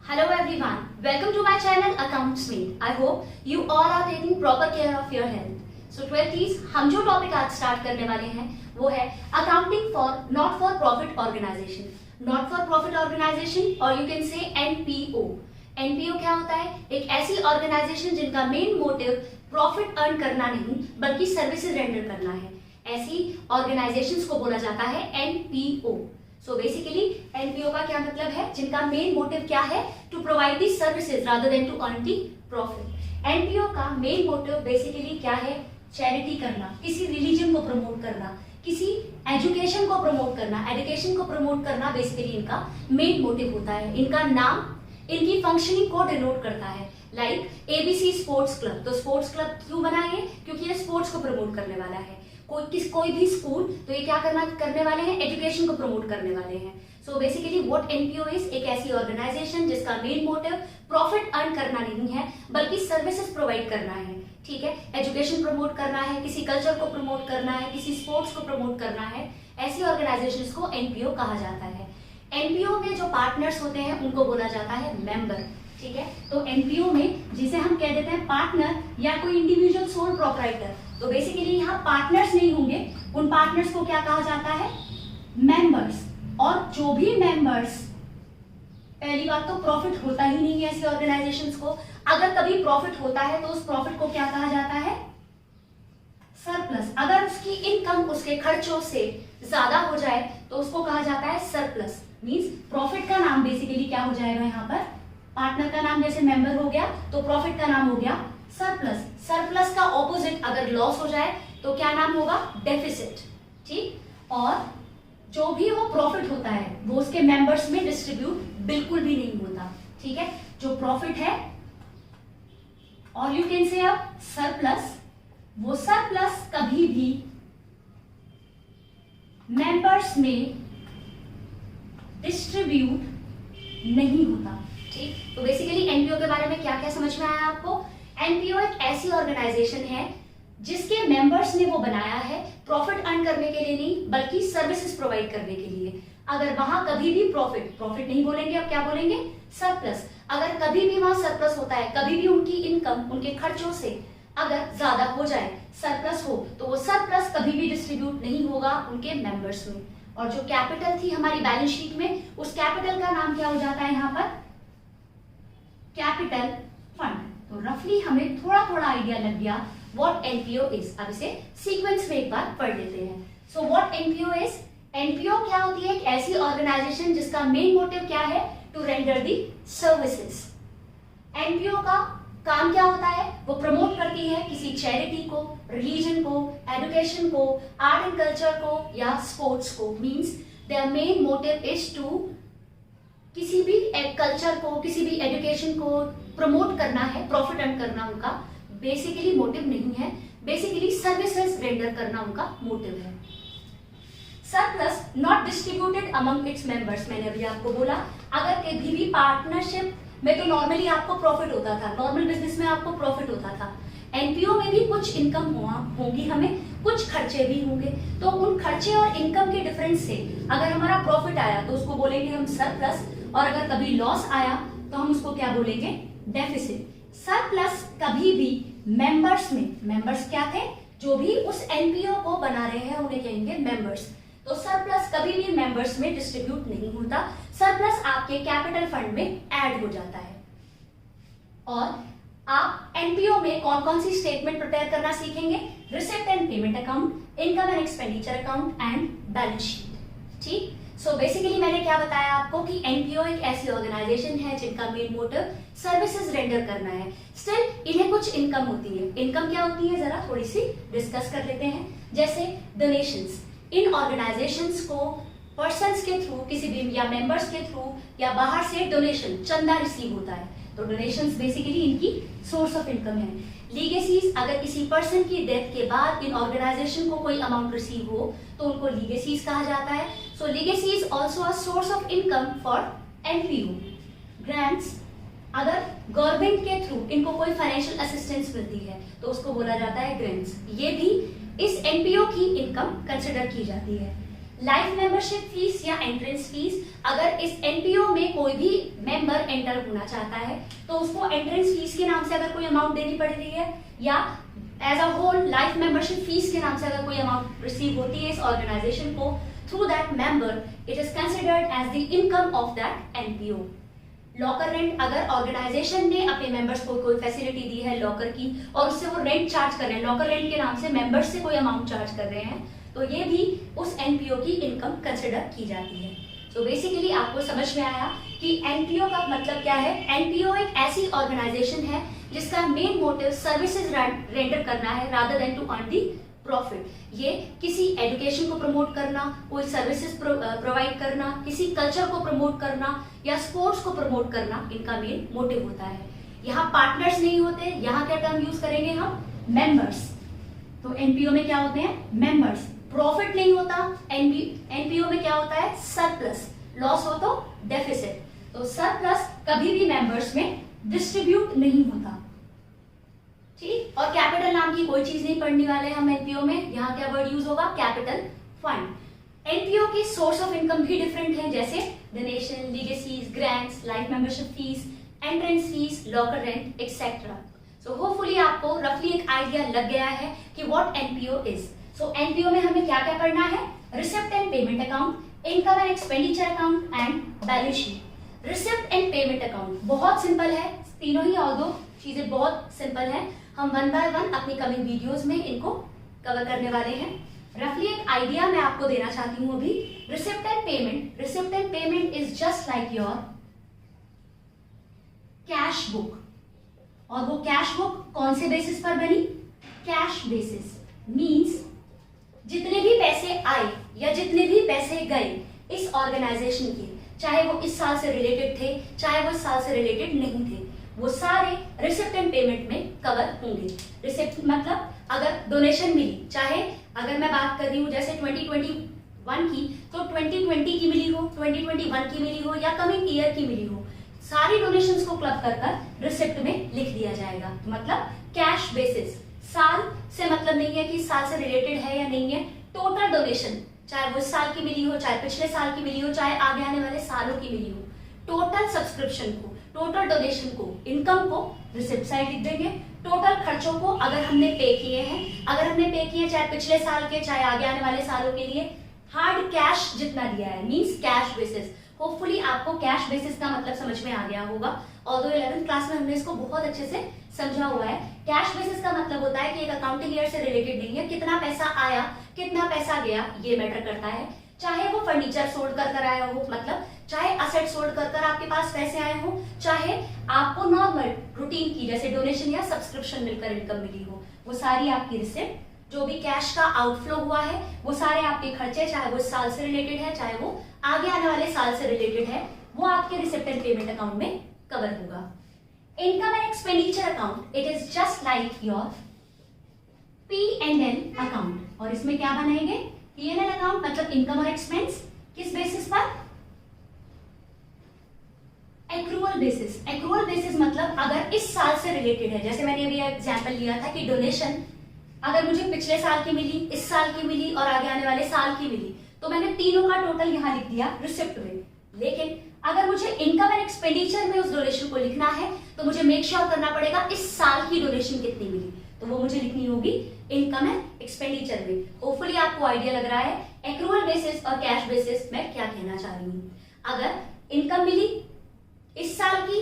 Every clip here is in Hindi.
Hello everyone, welcome to my channel Accountsmate. I hope you all are taking proper care of your health. So 12th हम जो टॉपिक आज स्टार्ट करने वाले हैं वो है accounting for not for profit organisation. Not for profit organisation और you can say NPO. NPO क्या होता है? एक ऐसी ऑर्गेनाइजेशन जिनका मेन मोटिव प्रॉफिट अर्न करना नहीं बल्कि सर्विसेज रेंडर करना है. ऐसी ऑर्गेनाइजेशंस को बोला जाता है एनपीओ. सो बेसिकली एनपीओ का क्या मतलब है? जिनका मेन मोटिव क्या है? To provide the services rather than to earn the profit. NPO का मेन मोटिव बेसिकली क्या है? चैरिटी करना, किसी रिलीजन को प्रमोट करना, किसी एजुकेशन को प्रमोट करना, एजुकेशन को प्रमोट करना बेसिकली इनका मेन मोटिव होता है. इनका नाम इनकी फंक्शनिंग को डिनोट करता है. Like ABC sports club. तो स्पोर्ट्स क्लब क्यों बना है? क्योंकि ये स्पोर्ट्स को प्रमोट करने वाला है. कोई भी स्कूल तो ये क्या करने वाले हैं? एजुकेशन को प्रमोट करने वाले हैं. So basically what NPO is, एक ऐसी ऑर्गेनाइजेशन जिसका मेन मोटिव प्रॉफिट अर्न करना नहीं है बल्कि सर्विसेज प्रोवाइड करना है. ठीक है, एजुकेशन प्रमोट करना है, किसी कल्चर को प्रमोट करना है, किसी स्पोर्ट्स को प्रमोट करना है. ऐसी ऑर्गेनाइजेशंस को एनपीओ कहा जाता है. एनपीओ में जो पार्टनर्स होते हैं उनको बोला जाता है मेंबर. ठीक है, तो एनपीओ में जिसे हम कह देते हैं पार्टनर या कोई इंडिविजुअल सोल प्रोप्राइटर, तो बेसिकली यहाँ पार्टनर्स नहीं होंगे. उन पार्टनर्स को क्या कहा जाता है? मेंबर्स. और जो भी मेंबर्स, पहली बात तो प्रॉफिट होता ही नहीं है ऐसी ऑर्गेनाइजेशंस को. अगर कभी प्रॉफिट होता है तो उस प्रॉफिट को क्या कहा जाता है? सरप्लस. अगर उसकी इनकम उसके खर्चों से ज्यादा हो जाए तो उसको कहा जाता है सरप्लस. मींस प्रॉफिट का नाम बेसिकली क्या हो जाएगा यहाँ पर? पार्टनर का नाम जैसे मेंबर हो गया तो प्रॉफिट का नाम हो गया सरप्लस. सरप्लस का ऑपोजिट अगर लॉस हो जाए तो क्या नाम होगा? डेफिसिट. ठीक, और जो भी वो प्रॉफिट होता है वो उसके मेंबर्स में डिस्ट्रीब्यूट बिल्कुल भी नहीं होता. ठीक है, जो प्रॉफिट है और यू कैन से अब सरप्लस, वो सरप्लस कभी भी मेंबर्स में डिस्ट्रीब्यूट नहीं होता. ठीक, तो बेसिकली एनपीओ के बारे में क्या क्या समझ में आया आपको? एनपीओ एक ऐसी ऑर्गेनाइजेशन है जिसके मेंबर्स ने वो बनाया है प्रॉफिट अर्न करने के लिए नहीं बल्कि सर्विसेज प्रोवाइड करने के लिए. अगर वहां कभी भी प्रॉफिट नहीं बोलेंगे, अब क्या बोलेंगे? सरप्लस. अगर कभी भी वहां सरप्लस होता है, कभी भी उनकी इनकम उनके खर्चों से अगर ज्यादा हो जाए, सरप्लस हो, तो वो सरप्लस कभी भी डिस्ट्रीब्यूट नहीं होगा उनके मेंबर्स में. और जो कैपिटल थी हमारी बैलेंस शीट में, उस कैपिटल का नाम क्या हो जाता है यहाँ पर? Capital fund. तो रफली हमें थोड़ा थोड़ा आइडिया लग गया व्हाट एनपीओ इज. अब इसे सीक्वेंस में एक बार पढ़ लेते हैं. So what NPO is? NPO क्या होती है? एक ऐसी ऑर्गेनाइजेशन जिसका मेन मोटिव क्या है? To render the services. NPO का काम क्या होता है? वो प्रमोट करती है किसी चैरिटी को, रिलीजन को, एजुकेशन को, आर्ट एंड कल्चर को या स्पोर्ट्स को. Means their main motive is to किसी भी कल्चर को, किसी भी एजुकेशन को प्रमोट करना है, प्रॉफिट अर्न करना उनका बेसिकली मोटिव नहीं है. बेसिकली सर्विसेज रेंडर करना उनका मोटिव है. Surplus not distributed among its members. मैंने अभी आपको बोला अगर कभी भी पार्टनरशिप में तो नॉर्मली आपको प्रॉफिट होता था, नॉर्मल बिजनेस में आपको प्रॉफिट होता था. एनपीओ में भी कुछ इनकम होगी हमें, कुछ खर्चे भी होंगे. तो उन खर्चे और इनकम के डिफरेंस से अगर हमारा प्रॉफिट आया तो उसको बोलेंगे हम सरप्लस, और अगर कभी लॉस आया तो हम उसको क्या बोलेंगे? डेफिसिट. सरप्लस कभी भी मेंबर्स में, मेंबर्स क्या थे? जो भी उस एनपीओ को बना रहे हैं उन्हें कहेंगे मेंबर्स. तो सरप्लस कभी भी मेंबर्स में डिस्ट्रीब्यूट नहीं होता. सरप्लस आपके कैपिटल फंड में ऐड हो जाता है. और आप एनपीओ में कौन कौन सी स्टेटमेंट प्रिपेयर करना सीखेंगे? Receipt and payment account, income and expenditure account and balance sheet. ठीक, सो बेसिकली मैंने क्या बताया आपको कि एनपीओ एक ऐसी ऑर्गेनाइजेशन है जिनका मेन मोटिव सर्विसेज रेंडर करना है. स्टिल इन्हें कुछ इनकम होती है. इनकम क्या होती है जरा थोड़ी सी डिस्कस कर लेते हैं. जैसे डोनेशंस. इन ऑर्गेनाइजेशंस को पर्संस के थ्रू, किसी भी या मेंबर्स के थ्रू या बाहर से डोनेशन, चंदा रिसीव होता है. तो डोनेशंस बेसिकली इनकी सोर्स ऑफ इनकम है. लीगेसीज, अगर किसी पर्सन की डेथ के बाद इन ऑर्गेनाइजेशन को कोई अमाउंट रिसीव हो तो उनको लीगेसीज कहा जाता है. So legacies also a source of income for NPO. Grants, अगर गवर्नमेंट के थ्रू इनको कोई फाइनेंशियल असिस्टेंस मिलती है तो उसको बोला जाता है ग्रांट्स. ये भी इस एनपीओ की इनकम कंसिडर की जाती है. लाइफ मेंबरशिप फीस या एंट्रेंस फीस, अगर इस एनपीओ में कोई भी मेंबर एंटर होना चाहता है तो उसको एंट्रेंस फीस के नाम से अगर कोई अमाउंट देनी पड़ रही है, या as a whole life membership fees के नाम से अगर कोई अमाउंट रिसीव होती है इस ऑर्गेनाइजेशन को through that member, it is considered as the income of that NPO. Locker rent, अगर ऑर्गेनाइजेशन ने अपने मेंबर्स को कोई फैसिलिटी दी है लॉकर की और उससे वो रेंट चार्ज कर रहे हैं, लॉकर रेंट के नाम से मेंबर्स से कोई अमाउंट चार्ज कर रहे हैं, तो ये भी उस एनपीओ की इनकम कंसिडर की जाती है। तो बेसिकली आपको समझ में आया कि एनपीओ का मतलब क्या है। एनपीओ एक ऐसी ऑर्गेनाइजेशन है जिसका मेन मोटिव सर्विसेज रेंडर करना है rather than to earn the profit. ये किसी एजुकेशन को प्रमोट करना, कोई सर्विसेज प्रोवाइड करना, किसी कल्चर को प्रमोट करना या स्पोर्ट्स को प्रमोट करना इनका मेन मोटिव होता है। यहाँ पार्टनर्स नहीं होते, यहाँ क्या टर्म यूज करेंगे हम, मेंबर्स। तो एनपीओ में क्या होते हैं, मेंबर्स। प्रॉफिट नहीं होता, एनपीओ में क्या होता है, सरप्लस। लॉस हो तो डेफिसिट। तो सरप्लस कभी भी मेंबर्स में डिस्ट्रीब्यूट नहीं होता, ठीक। और कैपिटल नाम की कोई चीज नहीं पढ़ने वाले हम एनपीओ में। यहाँ क्या वर्ड यूज होगा, कैपिटल फंड। एनपीओ की सोर्स ऑफ इनकम भी डिफरेंट है, जैसे donation, legacies, grants, life membership fee, entrance fee, locker rent etcetera. So hopefully आपको रफली एक आइडिया लग गया है कि what NPO is. So NPO में हमें क्या क्या पढ़ना है, receipt and payment account, income and expenditure account and balance sheet. Receipt and payment account बहुत सिंपल है, तीनों ही और दो चीजें बहुत सिंपल है। हम वन बाय वन अपनी कमिंग वीडियोस में इनको कवर करने वाले हैं। रफली एक आइडिया मैं आपको देना चाहती हूँ अभी। Receipt and payment, receipt and payment is just like your cash book. और वो कैश बुक कौन से बेसिस पर बनी, कैश बेसिस। मींस जितने भी पैसे आए या जितने भी पैसे गए इस ऑर्गेनाइजेशन के, चाहे वो इस साल से रिलेटेड थे चाहे वो इस साल से रिलेटेड नहीं थे, वो सारे रिसिप्ट एंड पेमेंट में कवर होंगे। रिसिप्ट मतलब अगर डोनेशन मिली, चाहे अगर मैं बात कर रही हूँ जैसे 2021 की, तो 2020 की मिली हो, 2021 की मिली हो या कमिंग ईयर की मिली हो, सारी डोनेशंस को क्लब कर कर रिसिप्ट में लिख दिया जाएगा। तो मतलब कैश बेसिस। साल से मतलब नहीं है कि इस साल से रिलेटेड है या नहीं है, टोटल डोनेशन, चाहे वो इस साल की मिली हो, चाहे पिछले साल की मिली हो, चाहे आगे आने वाले सालों की मिली हो, टोटल सब्सक्रिप्शन को, टोटल डोनेशन को, इनकम को रिसिप्ट साइड लिख देंगे। टोटल खर्चों को अगर हमने पे किए हैं, चाहे पिछले साल के चाहे आगे आने वाले सालों के लिए, हार्ड कैश जितना दिया है मींस कैश बेसिस। होपफुली आपको कैश बेसिस का मतलब समझ में आ गया होगा, और 11th क्लास में हमने इसको बहुत अच्छे से समझा हुआ है। कैश बेसिस का मतलब होता है कि एक अकाउंटिंग ईयर से रिलेटेड नहीं है, कितना पैसा आया कितना पैसा गया ये मैटर करता है। चाहे वो फर्नीचर सोल्ड कर आया हो, मतलब चाहे असेट सोल्ड कर आपके पास पैसे आए हो, चाहे आपको नॉर्मल रूटीन की जैसे डोनेशन या सब्सक्रिप्शन मिलकर इनकम मिली हो, वो सारी आपकी रिसिप्ट। जो भी कैश का आउटफ्लो हुआ है वो सारे आपके खर्चे, चाहे वो इस साल से रिलेटेड है चाहे वो आगे आने वाले साल से रिलेटेड है, वो आपके रिसिप्ट एंड पेमेंट अकाउंट में कवर होगा। Income and expenditure account, it is just like your P&L account. और इसमें क्या बनाएंगे, P&L अकाउंट मतलब इनकम और एक्सपेंस, किस बेसिस पर, एक्रूअल बेसिस। एक्रूअल बेसिस मतलब अगर इस साल से रिलेटेड है, जैसे मैंने अभी एग्जांपल लिया था कि डोनेशन अगर मुझे पिछले साल की मिली, इस साल की मिली और आगे आने वाले साल की मिली, तो मैंने तीनों का टोटल यहाँ लिख दिया रिसिप्ट में। लेकिन अगर मुझे इनकम एंड एक्सपेंडिचर में उस डोनेशन को लिखना है तो मुझे मेक श्योर करना पड़ेगा इस साल की डोनेशन कितनी मिली, तो वो मुझे लिखनी होगी इनकम एंड एक्सपेंडिचर में। होपफुली आपको आइडिया लग रहा है एक्रूअल बेसिस और कैश बेसिस मैं क्या कहना चाह रही हूँ। अगर इनकम मिली इस साल की,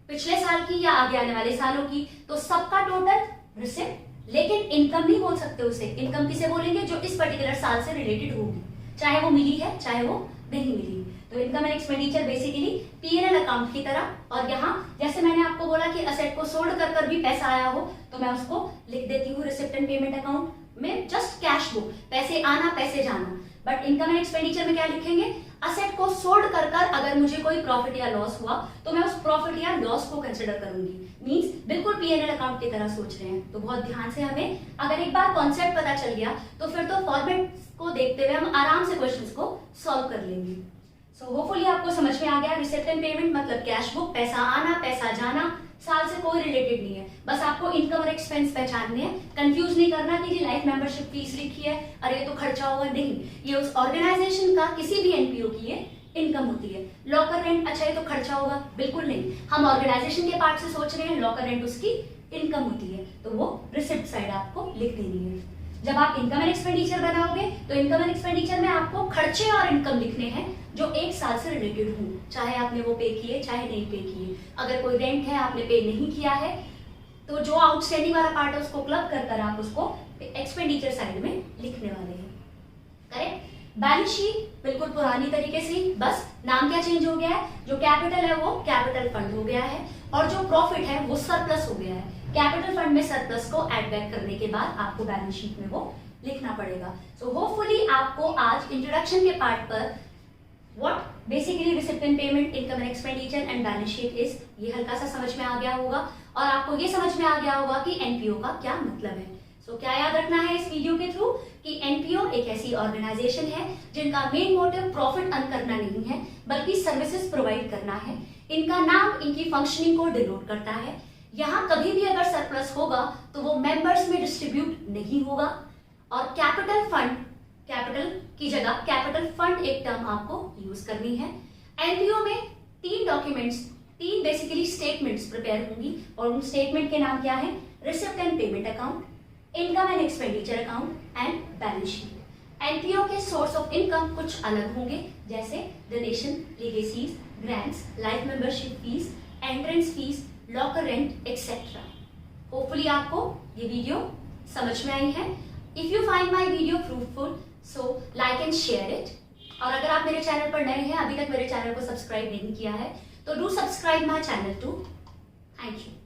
पिछले साल की या आगे आने वाले सालों की, तो सबका टोटल रिसिप्ट। लेकिन इनकम नहीं बोल सकते उसे, इनकम किसे बोलेंगे, जो इस पर्टिकुलर साल से रिलेटेड होगी, चाहे वो मिली है चाहे वो नहीं मिली। तो income and expenditure basically P&L account की तरह। और यहाँ जैसे मैंने आपको बोला कि असेट को सोल्ड कर भी पैसा आया हो तो मैं उसको लिख देती हूँ रिसिप्ट एंड पेमेंट अकाउंट में, जस्ट कैश बुक, पैसे आना पैसे जाना। बट इनकम एंड एक्सपेंडिचर में क्या लिखेंगे, असेट को सोल्ड कर अगर मुझे कोई प्रॉफिट या लॉस हुआ तो मैं उस प्रॉफिट या लॉस को कंसिडर करूंगी। मींस बिल्कुल P&L अकाउंट की तरह सोच रहे हैं। तो बहुत ध्यान से हमें अगर एक बार कॉन्सेप्ट पता चल गया तो फिर तो फॉर्मेट को देखते हुए हम आराम से क्वेश्चंस को सॉल्व कर लेंगे। सो होपफुली आपको समझ में आ गया। रिसिप्ट एंड पेमेंट मतलब कैश बुक, पैसा आना पैसा जाना, साल से कोई रिलेटेड नहीं है। बस आपको इनकम और एक्सपेंस पहचानने हैं। कंफ्यूज नहीं करना कि जी लाइफ मेंबरशिप फीस लिखी है, अरे ये तो खर्चा होगा, नहीं, ये उस ऑर्गेनाइजेशन का किसी भी एनपीओ की ये इनकम होती है। लॉकर रेंट, अच्छा ये तो खर्चा होगा, बिल्कुल नहीं, हम ऑर्गेनाइजेशन के पार्ट से सोच रहे हैं, लॉकर रेंट उसकी इनकम होती है, तो वो रिसिप्ट साइड आपको लिख देनी है। जब आप इनकम एंड एक्सपेंडिचर बनाओगे तो इनकम एंड एक्सपेंडिचर में आपको खर्चे और इनकम लिखने हैं जो एक साल से रिलेटेड हो, चाहे आपने वो पे किए चाहे नहीं पे किए। अगर कोई रेंट है आपने पे नहीं किया है तो जो आउटस्टैंडिंग वाला पार्ट है उसको क्लब कर आप उसको एक्सपेंडिचर साइड में लिखने वाले हैं। करेक्ट। बैलेंस शीट बिल्कुल पुरानी तरीके से, बस नाम क्या चेंज हो गया है, जो कैपिटल है वो कैपिटल फंड हो गया है और जो प्रॉफिट है वो सरप्लस हो गया है। कैपिटल फंड में सरप्लस को ऐड बैक करने के बाद आपको बैलेंस शीट में वो लिखना पड़ेगा। सो होपफुली आपको आज इंट्रोडक्शन के पार्ट पर what basically receipt payment, income and expenditure and balance sheet is, ये हल्का सा समझ में आ गया होगा और आपको ये समझ में आ गया होगा कि एनपीओ का क्या मतलब है। सो क्या याद रखना है इस वीडियो के थ्रू कि एनपीओ एक ऐसी ऑर्गेनाइजेशन है जिनका मेन मोटिव प्रॉफिट अर्न करना नहीं है बल्कि सर्विसेज प्रोवाइड करना है। इनका नाम इनकी फंक्शनिंग को डिनोट करता है। यहाँ कभी भी अगर सरप्लस होगा तो वो मेंबर्स में डिस्ट्रीब्यूट नहीं होगा। और कैपिटल फंड, कैपिटल की जगह कैपिटल फंड एक टर्म आपको यूज करनी है। एनपीओ में 3 डॉक्यूमेंट्स, 3 बेसिकली स्टेटमेंट्स प्रिपेयर होंगी और उन स्टेटमेंट के नाम क्या है, receipt and payment account, income and expenditure account and balance sheet. NPO के सोर्स ऑफ इनकम कुछ अलग होंगे जैसे donation, legacies, grants, life membership fee, entrance fee, locker rent etcetera. Hopefully आपको ये वीडियो समझ में आई है। If you find my video fruitful so like and share it. और अगर आप मेरे चैनल पर नए हैं, अभी तक मेरे चैनल को सब्सक्राइब नहीं किया है तो do subscribe my channel too. Thank you.